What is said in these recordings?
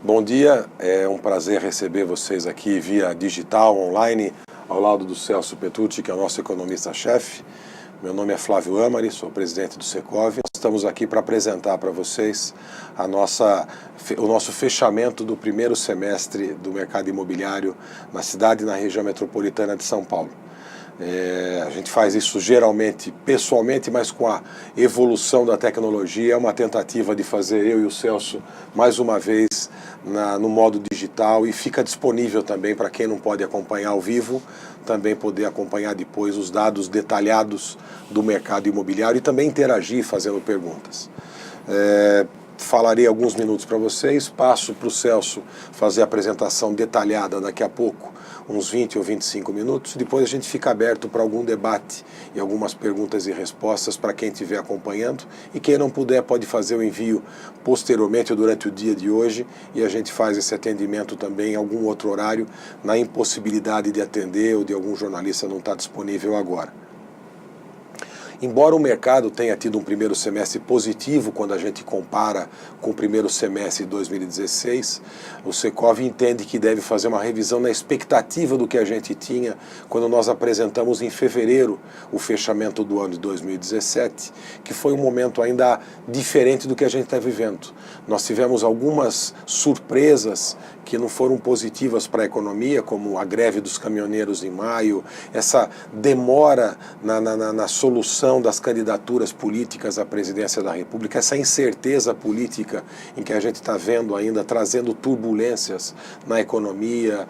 Bom dia, é um prazer receber vocês aqui via digital, online, ao lado do Celso Petrucci, que é o nosso economista-chefe. Meu nome é Flávio Amari, sou presidente do Secov. Estamos aqui para apresentar para vocês o nosso fechamento do primeiro semestre do mercado imobiliário na cidade e na região metropolitana de São Paulo. A gente faz isso geralmente pessoalmente, mas com a evolução da tecnologia é uma tentativa de fazer eu e o Celso mais uma vez no modo digital, e fica disponível também para quem não pode acompanhar ao vivo, também poder acompanhar depois os dados detalhados do mercado imobiliário e também interagir fazendo perguntas. Falarei alguns minutos para vocês, passo para o Celso fazer a apresentação detalhada daqui a pouco, uns 20 ou 25 minutos, depois a gente fica aberto para algum debate e algumas perguntas e respostas para quem estiver acompanhando, e quem não puder pode fazer o envio posteriormente ou durante o dia de hoje, e a gente faz esse atendimento também em algum outro horário, na impossibilidade de atender ou de algum jornalista não estar disponível agora. Embora o mercado tenha tido um primeiro semestre positivo quando a gente compara com o primeiro semestre de 2016, o Secov entende que deve fazer uma revisão na expectativa do que a gente tinha quando nós apresentamos em fevereiro o fechamento do ano de 2017, que foi um momento ainda diferente do que a gente está vivendo. Nós tivemos algumas surpresas que não foram positivas para a economia, como a greve dos caminhoneiros em maio, essa demora na solução das candidaturas políticas à presidência da República, essa incerteza política em que a gente está vendo ainda, trazendo turbulências na economia,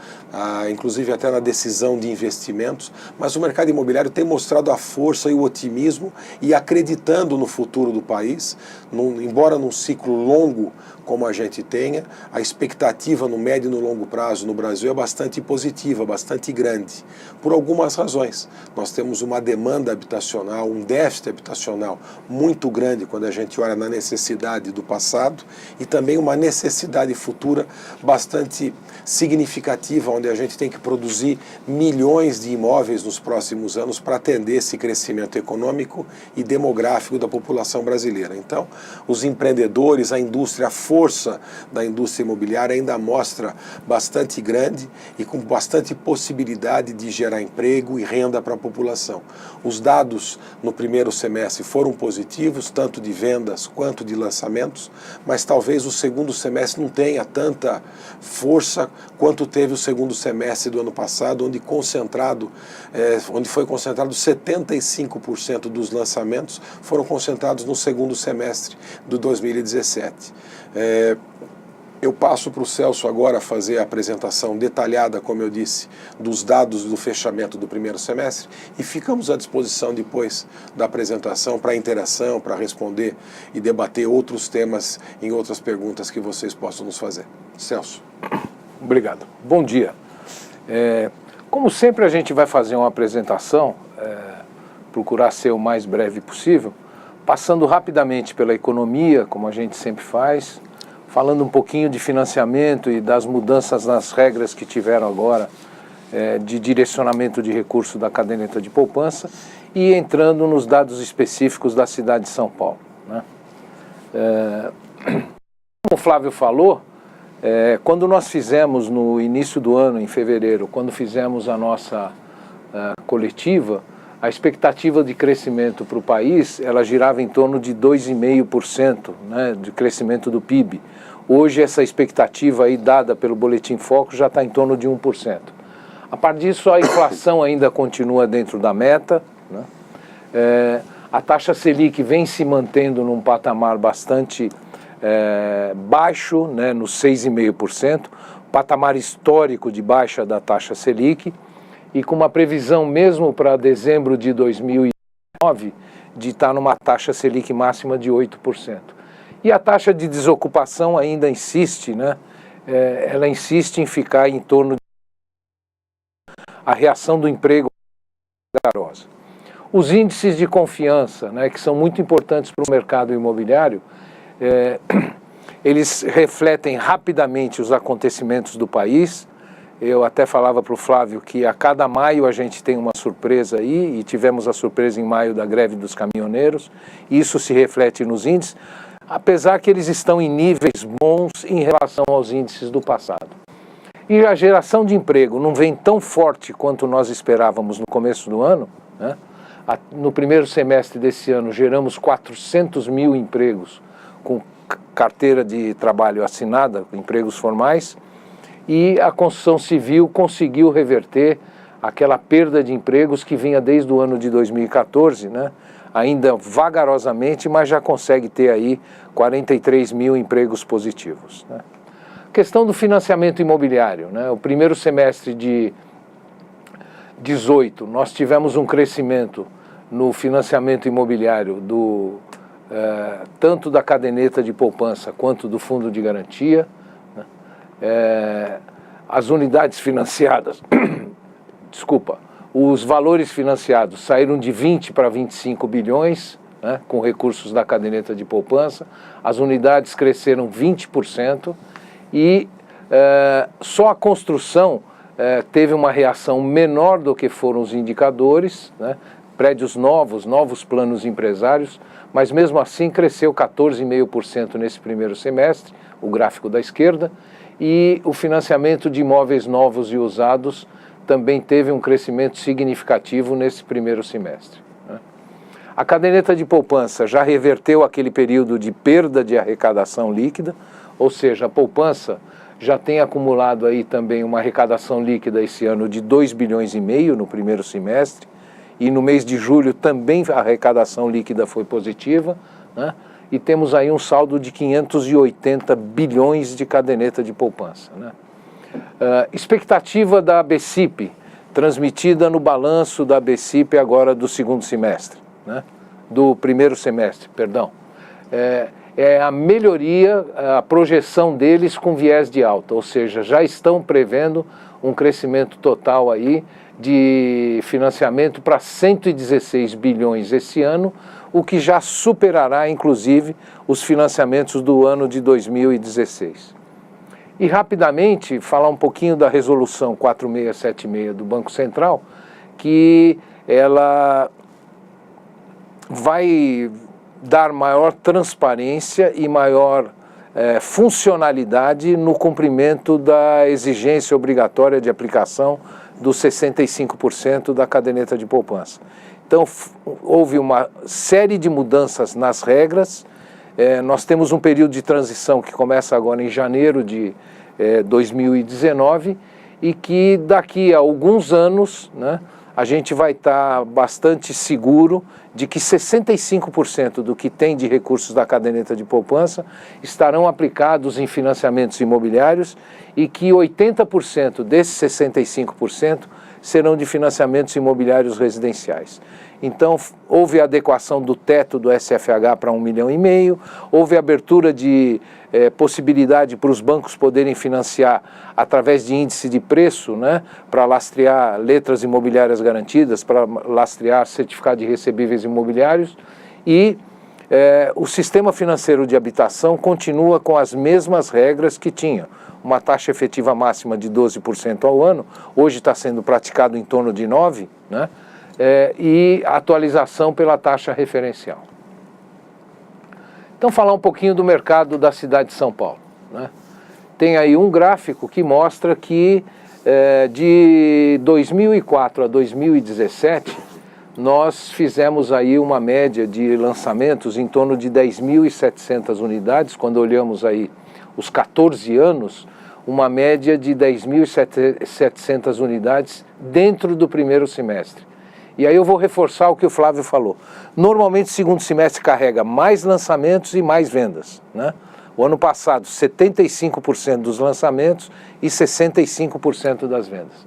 inclusive até na decisão de investimentos, mas o mercado imobiliário tem mostrado a força e o otimismo e acreditando no futuro do país, embora num ciclo longo como a gente tenha, a expectativa no médio e no longo prazo no Brasil é bastante positiva, bastante grande, por algumas razões. Nós temos uma demanda habitacional, um déficit habitacional muito grande quando a gente olha na necessidade do passado, e também uma necessidade futura bastante significativa, onde a gente tem que produzir milhões de imóveis nos próximos anos para atender esse crescimento econômico e demográfico da população brasileira. Então, os empreendedores, a indústria, a força da indústria imobiliária ainda mostra bastante grande e com bastante possibilidade de gerar emprego e renda para a população. Os dados no primeiro semestre foram positivos, tanto de vendas quanto de lançamentos, mas talvez o segundo semestre não tenha tanta força quanto teve o segundo semestre do ano passado, onde foi concentrado 75% dos lançamentos foram concentrados no segundo semestre de 2017. Eu passo para o Celso agora fazer a apresentação detalhada, como eu disse, dos dados do fechamento do primeiro semestre, e ficamos à disposição depois da apresentação para interação, para responder e debater outros temas em outras perguntas que vocês possam nos fazer. Celso. Obrigado. Bom dia. Como sempre, a gente vai fazer uma apresentação, procurar ser o mais breve possível, passando rapidamente pela economia, como a gente sempre faz, falando um pouquinho de financiamento e das mudanças nas regras que tiveram agora de direcionamento de recursos da caderneta de poupança, e entrando nos dados específicos da cidade de São Paulo, né? Como o Flávio falou, quando nós fizemos no início do ano, em fevereiro, quando fizemos a nossa coletiva, a expectativa de crescimento para o país, ela girava em torno de 2,5%, né, de crescimento do PIB. Hoje essa expectativa aí dada pelo Boletim Focus já está em torno de 1%. A partir disso, a inflação ainda continua dentro da meta, né? A taxa Selic vem se mantendo num patamar bastante baixo, né, nos 6,5%, patamar histórico de baixa da taxa Selic, e com uma previsão mesmo para dezembro de 2009 de estar numa taxa Selic máxima de 8%. E a taxa de desocupação ainda insiste, né? Ela insiste em ficar em torno a reação do emprego garosa. Os índices de confiança, né, que são muito importantes para o mercado imobiliário, eles refletem rapidamente os acontecimentos do país. Eu até falava para o Flávio que a cada maio a gente tem uma surpresa aí, e tivemos a surpresa em maio da greve dos caminhoneiros. Isso se reflete nos índices, apesar que eles estão em níveis bons em relação aos índices do passado. E a geração de emprego não vem tão forte quanto nós esperávamos no começo do ano, né? No primeiro semestre desse ano geramos 400 mil empregos com carteira de trabalho assinada, empregos formais, e a construção civil conseguiu reverter aquela perda de empregos que vinha desde o ano de 2014, né? Ainda vagarosamente, mas já consegue ter aí 43 mil empregos positivos, né? Questão do financiamento imobiliário, né? O primeiro semestre de 18, nós tivemos um crescimento no financiamento imobiliário tanto da caderneta de poupança quanto do fundo de garantia, né? As unidades financiadas, desculpa, os valores financiados saíram de 20 para 25 bilhões, né, com recursos da caderneta de poupança, as unidades cresceram 20% e só a construção teve uma reação menor do que foram os indicadores, né, prédios novos planos empresários, mas mesmo assim cresceu 14,5% nesse primeiro semestre, o gráfico da esquerda, e o financiamento de imóveis novos e usados também teve um crescimento significativo nesse primeiro semestre, né? A caderneta de poupança já reverteu aquele período de perda de arrecadação líquida, ou seja, a poupança já tem acumulado aí também uma arrecadação líquida esse ano de 2,5 bilhões no primeiro semestre, e no mês de julho também a arrecadação líquida foi positiva, né? E temos aí um saldo de 580 bilhões de caderneta de poupança, né? Expectativa da BCIP, transmitida no balanço da BCIP agora do segundo semestre, né? Do primeiro semestre, perdão. É a melhoria, a projeção deles com viés de alta, ou seja, já estão prevendo um crescimento total aí de financiamento para 116 bilhões esse ano, o que já superará, inclusive, os financiamentos do ano de 2016. E, rapidamente, falar um pouquinho da resolução 4676 do Banco Central, que ela vai dar maior transparência e maior funcionalidade no cumprimento da exigência obrigatória de aplicação dos 65% da caderneta de poupança. Então, houve uma série de mudanças nas regras. Nós temos um período de transição que começa agora em janeiro de 2019 e que daqui a alguns anos, né, a gente vai estar bastante seguro de que 65% do que tem de recursos da caderneta de poupança estarão aplicados em financiamentos imobiliários e que 80% desses 65% serão de financiamentos imobiliários residenciais. Então, houve a adequação do teto do SFH para 1,5 milhão, houve abertura de possibilidade para os bancos poderem financiar através de índice de preço, né, para lastrear letras imobiliárias garantidas, para lastrear certificado de recebíveis imobiliários, e o sistema financeiro de habitação continua com as mesmas regras que tinha. Uma taxa efetiva máxima de 12% ao ano, hoje está sendo praticado em torno de 9%, né? E a atualização pela taxa referencial. Então, falar um pouquinho do mercado da cidade de São Paulo, né? Tem aí um gráfico que mostra que de 2004 a 2017, nós fizemos aí uma média de lançamentos em torno de 10.700 unidades, quando olhamos aí os 14 anos, uma média de 10.700 unidades dentro do primeiro semestre. E aí eu vou reforçar o que o Flávio falou. Normalmente o segundo semestre carrega mais lançamentos e mais vendas, né? O ano passado, 75% dos lançamentos e 65% das vendas.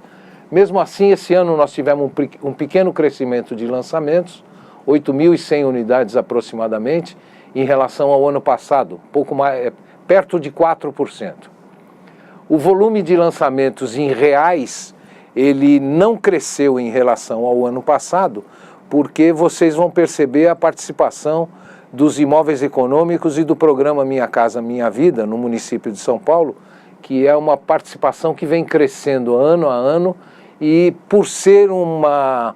Mesmo assim, esse ano nós tivemos um pequeno crescimento de lançamentos, 8.100 unidades aproximadamente, em relação ao ano passado, pouco mais, perto de 4%. O volume de lançamentos em reais, ele não cresceu em relação ao ano passado, porque vocês vão perceber a participação dos imóveis econômicos e do programa Minha Casa Minha Vida, no município de São Paulo, que é uma participação que vem crescendo ano a ano, e por ser uma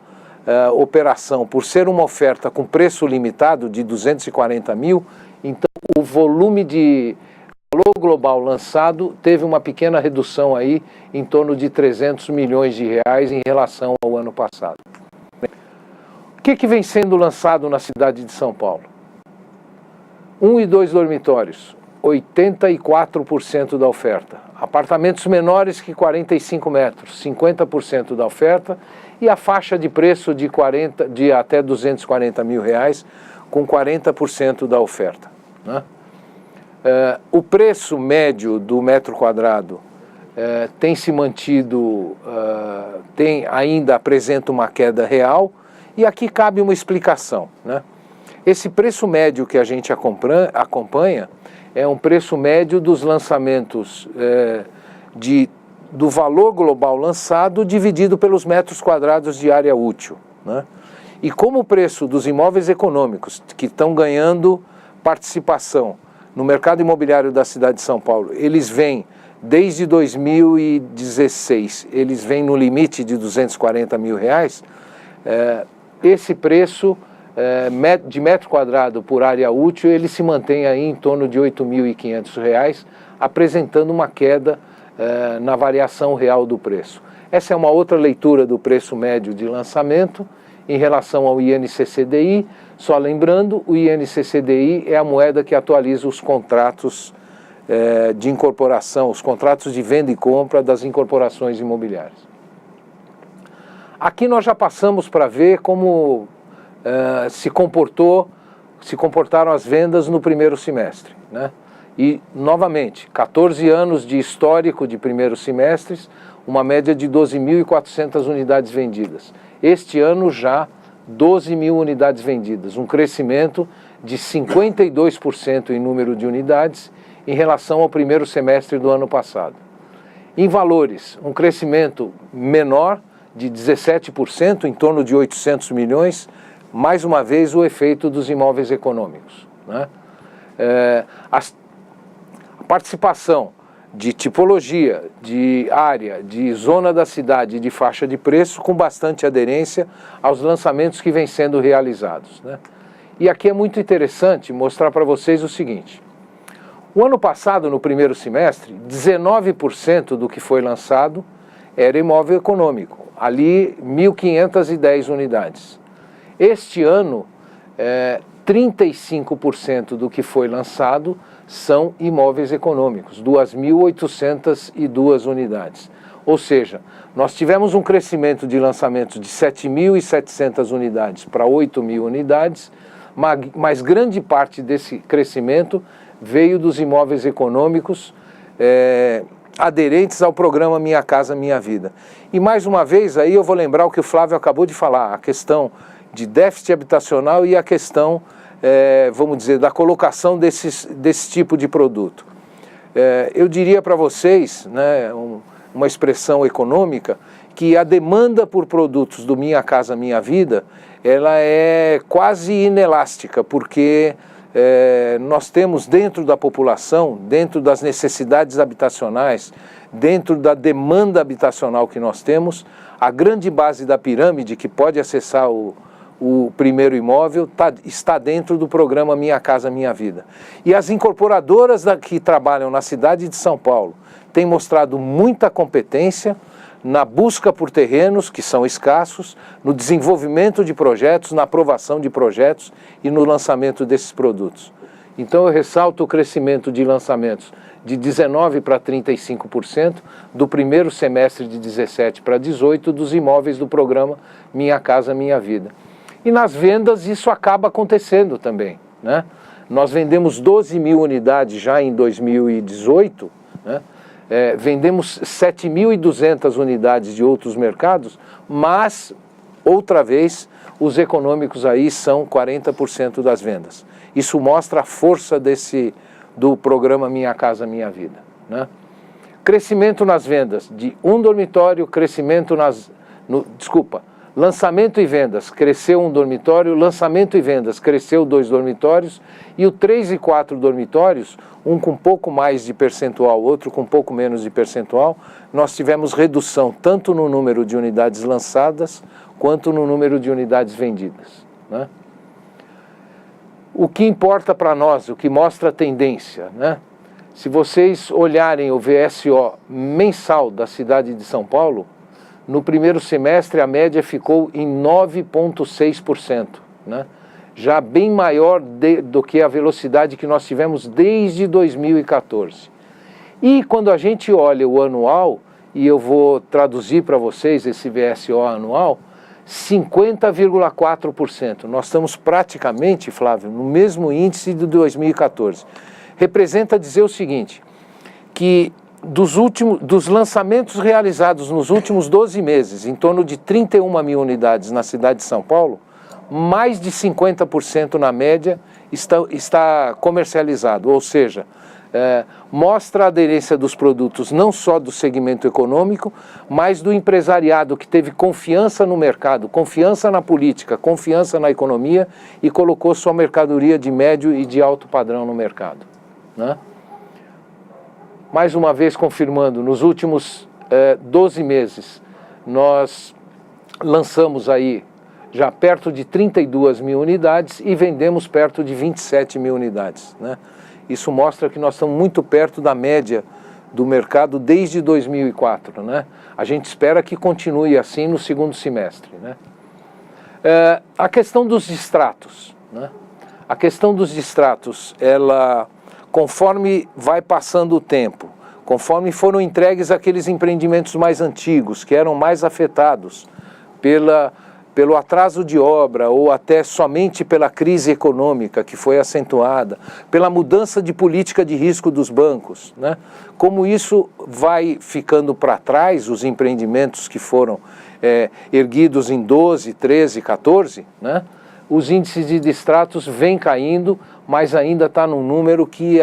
operação, por ser uma oferta com preço limitado de 240 mil, Então, o volume de valor global lançado teve uma pequena redução aí, em torno de 300 milhões de reais em relação ao ano passado. O que vem sendo lançado na cidade de São Paulo? 1 e 2 dormitórios, 84% da oferta. Apartamentos menores que 45 metros, 50% da oferta. E a faixa de preço de até 240 mil reais, com 40% da oferta, né? O preço médio do metro quadrado tem se mantido, ainda apresenta uma queda real, e aqui cabe uma explicação, né? Esse preço médio que a gente acompanha é um preço médio dos lançamentos do valor global lançado dividido pelos metros quadrados de área útil, né? E como o preço dos imóveis econômicos que estão ganhando participação no mercado imobiliário da cidade de São Paulo, eles vêm desde 2016, eles vêm no limite de 240 mil reais, esse preço de metro quadrado por área útil, ele se mantém aí em torno de R$ 8.500, apresentando uma queda na variação real do preço. Essa é uma outra leitura do preço médio de lançamento em relação ao INCC-DI. Só lembrando, o INCC-DI é a moeda que atualiza os contratos de incorporação, os contratos de venda e compra das incorporações imobiliárias. Aqui nós já passamos para ver como se comportaram as vendas no primeiro semestre, né? E, novamente, 14 anos de histórico de primeiros semestres, uma média de 12.400 unidades vendidas. Este ano já 12 mil unidades vendidas, um crescimento de 52% em número de unidades em relação ao primeiro semestre do ano passado. Em valores, um crescimento menor de 17%, em torno de 800 milhões, mais uma vez o efeito dos imóveis econômicos, né? A participação de tipologia, de área, de zona da cidade, de faixa de preço, com bastante aderência aos lançamentos que vêm sendo realizados, né? E aqui é muito interessante mostrar para vocês o seguinte: o ano passado, no primeiro semestre, 19% do que foi lançado era imóvel econômico, ali 1.510 unidades. Este ano, 35% do que foi lançado são imóveis econômicos, 2.802 unidades. Ou seja, nós tivemos um crescimento de lançamentos de 7.700 unidades para 8.000 unidades, mas grande parte desse crescimento veio dos imóveis econômicos aderentes ao programa Minha Casa Minha Vida. E mais uma vez, aí eu vou lembrar o que o Flávio acabou de falar, a questão de déficit habitacional e a questão, vamos dizer, da colocação desse tipo de produto. Eu diria para vocês, né, uma expressão econômica, que a demanda por produtos do Minha Casa Minha Vida, ela é quase inelástica, porque nós temos dentro da população, dentro das necessidades habitacionais, dentro da demanda habitacional que nós temos, a grande base da pirâmide que pode acessar o primeiro imóvel está dentro do programa Minha Casa Minha Vida. E as incorporadoras que trabalham na cidade de São Paulo têm mostrado muita competência na busca por terrenos que são escassos, no desenvolvimento de projetos, na aprovação de projetos e no lançamento desses produtos. Então eu ressalto o crescimento de lançamentos de 19% para 35% do primeiro semestre de 17 para 18 dos imóveis do programa Minha Casa Minha Vida. E nas vendas isso acaba acontecendo também, né? Nós vendemos 12.000 unidades já em 2018, né? Vendemos 7.200 unidades de outros mercados, mas, outra vez, os econômicos aí são 40% das vendas. Isso mostra a força do programa Minha Casa Minha Vida, né? Crescimento nas vendas de um dormitório, lançamento e vendas, cresceu um dormitório, lançamento e vendas, cresceu 2 dormitórios, e o 3 e 4 dormitórios, um com um pouco mais de percentual, outro com um pouco menos de percentual, nós tivemos redução tanto no número de unidades lançadas, quanto no número de unidades vendidas, né? o que importa para nós, o que mostra a tendência, né? Se vocês olharem o VSO mensal da cidade de São Paulo, no primeiro semestre a média ficou em 9,6%, né? Já bem maior do que a velocidade que nós tivemos desde 2014. E quando a gente olha o anual, e eu vou traduzir para vocês esse VSO anual, 50,4%. Nós estamos praticamente, Flávio, no mesmo índice de 2014. Representa dizer o seguinte, que dos lançamentos realizados nos últimos 12 meses, em torno de 31 mil unidades na cidade de São Paulo, mais de 50% na média está comercializado, ou seja, mostra a aderência dos produtos não só do segmento econômico, mas do empresariado que teve confiança no mercado, confiança na política, confiança na economia e colocou sua mercadoria de médio e de alto padrão no mercado, né? Mais uma vez confirmando, nos últimos 12 meses nós lançamos aí já perto de 32 mil unidades e vendemos perto de 27 mil unidades, né? Isso mostra que nós estamos muito perto da média do mercado desde 2004, né? A gente espera que continue assim no segundo semestre, né? A questão dos distratos, né? A questão dos distratos, ela, conforme vai passando o tempo, conforme foram entregues aqueles empreendimentos mais antigos, que eram mais afetados pelo atraso de obra ou até somente pela crise econômica que foi acentuada, pela mudança de política de risco dos bancos, né? Como isso vai ficando para trás, os empreendimentos que foram erguidos em 12, 13, 14, né? Os índices de distratos vêm caindo, mas ainda está num número que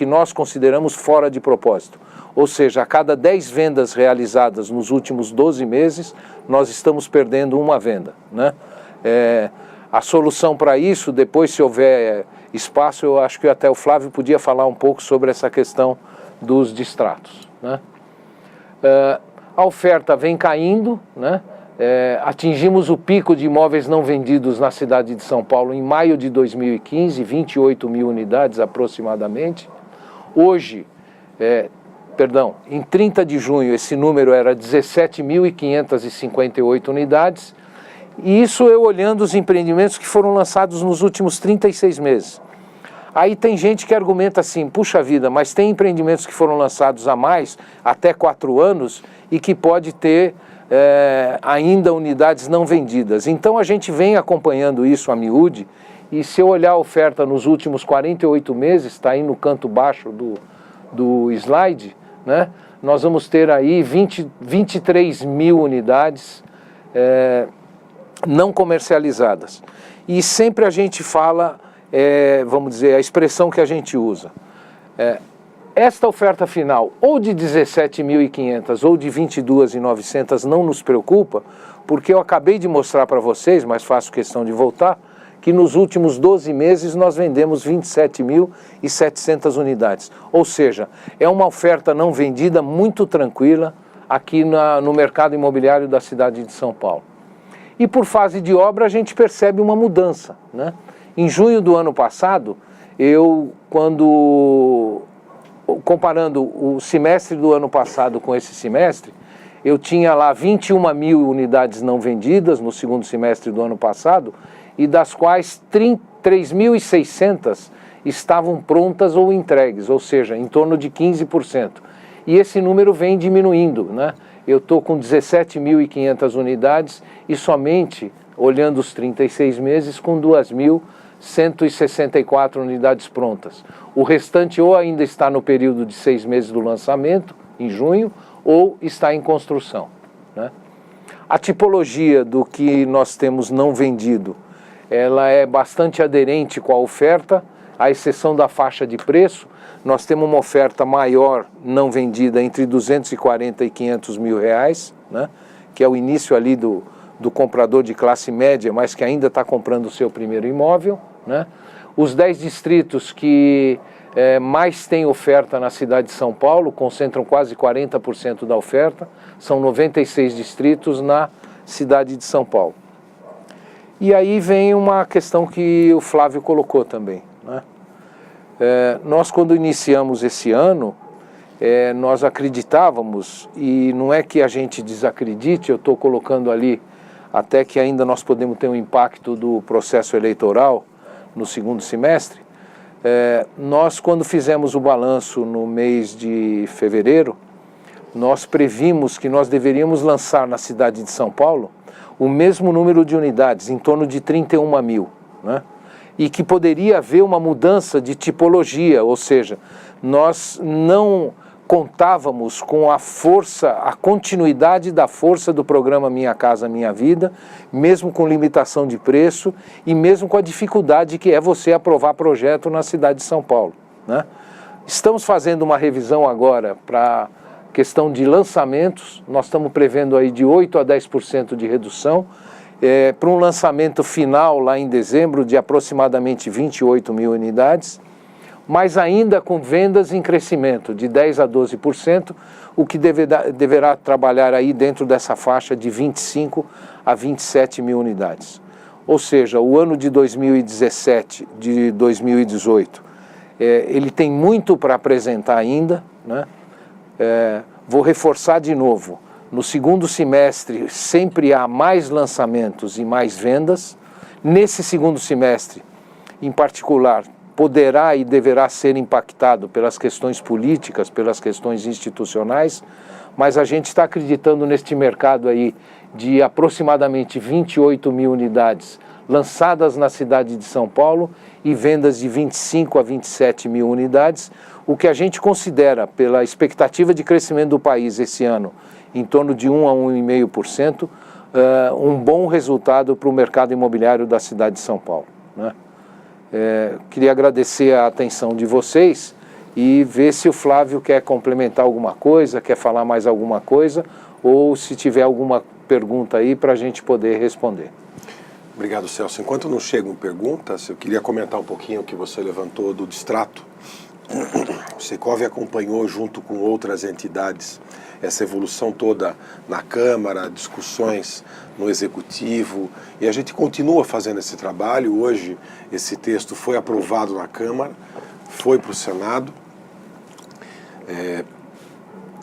nós consideramos fora de propósito. Ou seja, a cada 10 vendas realizadas nos últimos 12 meses, nós estamos perdendo uma venda, né? A solução para isso, depois se houver espaço, eu acho que até o Flávio podia falar um pouco sobre essa questão dos distratos, né? A oferta vem caindo, né? Atingimos o pico de imóveis não vendidos na cidade de São Paulo em maio de 2015, 28 mil unidades aproximadamente. Hoje, em 30 de junho, esse número era 17.558 unidades, e isso eu olhando os empreendimentos que foram lançados nos últimos 36 meses. Aí tem gente que argumenta assim, puxa vida, mas tem empreendimentos que foram lançados há mais, até 4 anos, e que pode ter ainda unidades não vendidas. Então a gente vem acompanhando isso a miúde, e se eu olhar a oferta nos últimos 48 meses, está aí no canto baixo do slide, né? Nós vamos ter aí 23 mil unidades não comercializadas. E sempre a gente fala, vamos dizer, a expressão que a gente usa. Esta oferta final, ou de 17.500 ou de 22.900, não nos preocupa, porque eu acabei de mostrar para vocês, mas faço questão de voltar, que nos últimos 12 meses nós vendemos 27.700 unidades. Ou seja, é uma oferta não vendida muito tranquila aqui no mercado imobiliário da cidade de São Paulo. E por fase de obra a gente percebe uma mudança, né? Em junho do ano passado, comparando o semestre do ano passado com esse semestre, eu tinha lá 21 mil unidades não vendidas no segundo semestre do ano passado, e das quais 3.600 estavam prontas ou entregues, ou seja, em torno de 15%. E esse número vem diminuindo, né? Eu estou com 17.500 unidades e somente, olhando os 36 meses, com 2.164 unidades prontas. O restante ou ainda está no período de 6 meses do lançamento, em junho, ou está em construção, né? A tipologia do que nós temos não vendido, ela é bastante aderente com a oferta, à exceção da faixa de preço. Nós temos uma oferta maior não vendida entre 240 e 500 mil reais, né? Que é o início ali do comprador de classe média, mas que ainda está comprando o seu primeiro imóvel, né? Os 10 distritos que mais têm oferta na cidade de São Paulo, concentram quase 40% da oferta, são 96 distritos na cidade de São Paulo. E aí vem uma questão que o Flávio colocou também, né? Nós, quando iniciamos esse ano, nós acreditávamos, e não é que a gente desacredite, eu estou colocando ali até que ainda nós podemos ter um impacto do processo eleitoral no segundo semestre. Nós, quando fizemos o balanço no mês de fevereiro, nós previmos que nós deveríamos lançar na cidade de São Paulo o mesmo número de unidades, em torno de 31 mil, né? E que poderia haver uma mudança de tipologia, ou seja, nós não contávamos com a força, a continuidade da força do programa Minha Casa Minha Vida, mesmo com limitação de preço e mesmo com a dificuldade que é você aprovar projeto na cidade de São Paulo, né? Estamos fazendo uma revisão agora para questão de lançamentos, nós estamos prevendo aí de 8% a 10% de redução, para um lançamento final lá em dezembro de aproximadamente 28 mil unidades, mas ainda com vendas em crescimento de 10% a 12%, o que deverá trabalhar aí dentro dessa faixa de 25 a 27 mil unidades. Ou seja, o ano de 2017, de 2018, ele tem muito para apresentar ainda, né? Vou reforçar de novo, no segundo semestre sempre há mais lançamentos e mais vendas. Nesse segundo semestre, em particular, poderá e deverá ser impactado pelas questões políticas, pelas questões institucionais, mas a gente está acreditando neste mercado aí de aproximadamente 28 mil unidades lançadas na cidade de São Paulo e vendas de 25 a 27 mil unidades, o que a gente considera, pela expectativa de crescimento do país esse ano, em torno de 1 a 1,5%, um bom resultado para o mercado imobiliário da cidade de São Paulo, né? Queria agradecer a atenção de vocês e ver se o Flávio quer complementar alguma coisa, quer falar mais alguma coisa, ou se tiver alguma pergunta aí para a gente poder responder. Obrigado, Celso. Enquanto não chegam perguntas, eu queria comentar um pouquinho o que você levantou do Distrato. O Secov acompanhou, junto com outras entidades, essa evolução toda na Câmara, discussões no Executivo, e a gente continua fazendo esse trabalho. Hoje esse texto foi aprovado na Câmara, foi para o Senado,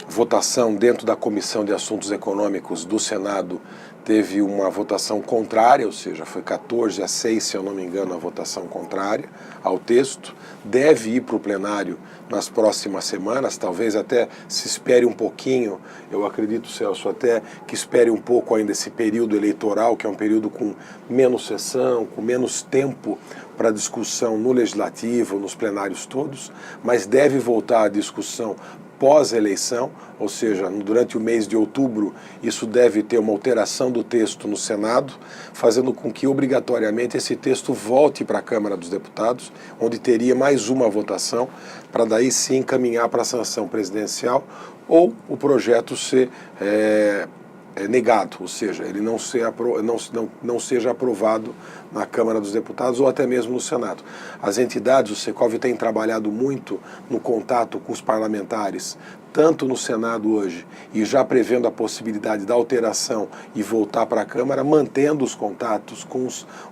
votação dentro da Comissão de Assuntos Econômicos do Senado teve uma votação contrária, ou seja, foi 14 a 6, se eu não me engano, a votação contrária ao texto. Deve ir para o plenário nas próximas semanas, talvez até se espere um pouquinho, eu acredito, Celso, até que espere um pouco ainda esse período eleitoral, que é um período com menos sessão, com menos tempo para discussão no Legislativo, nos plenários todos, mas deve voltar à discussão pós-eleição, ou seja, durante o mês de outubro, isso deve ter uma alteração do texto no Senado, fazendo com que obrigatoriamente esse texto volte para a Câmara dos Deputados, onde teria mais uma votação, para daí sim encaminhar para a sanção presidencial, ou o projeto ser negado, ou seja, ele não seja aprovado na Câmara dos Deputados ou até mesmo no Senado. As entidades, o Secov tem trabalhado muito no contato com os parlamentares, tanto no Senado hoje, e já prevendo a possibilidade da alteração e voltar para a Câmara, mantendo os contatos com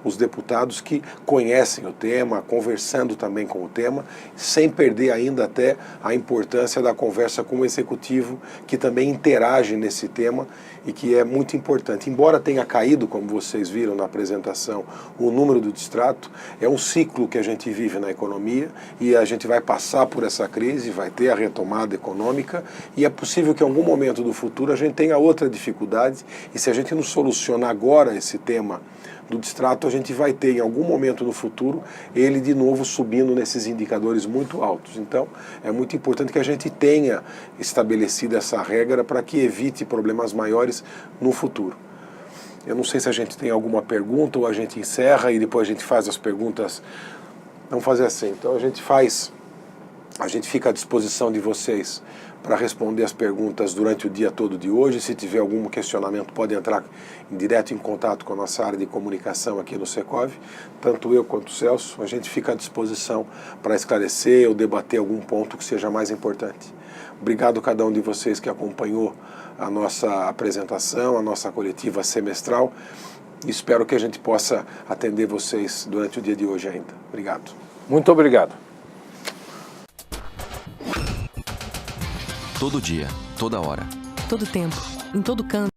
os deputados que conhecem o tema, conversando também com o tema, sem perder ainda até a importância da conversa com o Executivo, que também interage nesse tema e que é muito importante. Embora tenha caído, como vocês viram na apresentação, o número do Distrato, é um ciclo que a gente vive na economia e a gente vai passar por essa crise, vai ter a retomada econômica e é possível que em algum momento do futuro a gente tenha outra dificuldade e se a gente não solucionar agora esse tema do Distrato, a gente vai ter em algum momento no futuro ele de novo subindo nesses indicadores muito altos. Então é muito importante que a gente tenha estabelecido essa regra para que evite problemas maiores no futuro. Eu não sei se a gente tem alguma pergunta ou a gente encerra e depois a gente faz as perguntas. Vamos fazer assim, então a gente fica à disposição de vocês para responder as perguntas durante o dia todo de hoje. Se tiver algum questionamento, pode entrar direto em contato com a nossa área de comunicação aqui no Secov, tanto eu quanto o Celso. A gente fica à disposição para esclarecer ou debater algum ponto que seja mais importante. Obrigado a cada um de vocês que acompanhou a nossa apresentação, a nossa coletiva semestral. e espero que a gente possa atender vocês durante o dia de hoje ainda. Obrigado. Muito obrigado. Todo dia, toda hora. Todo tempo, em todo canto.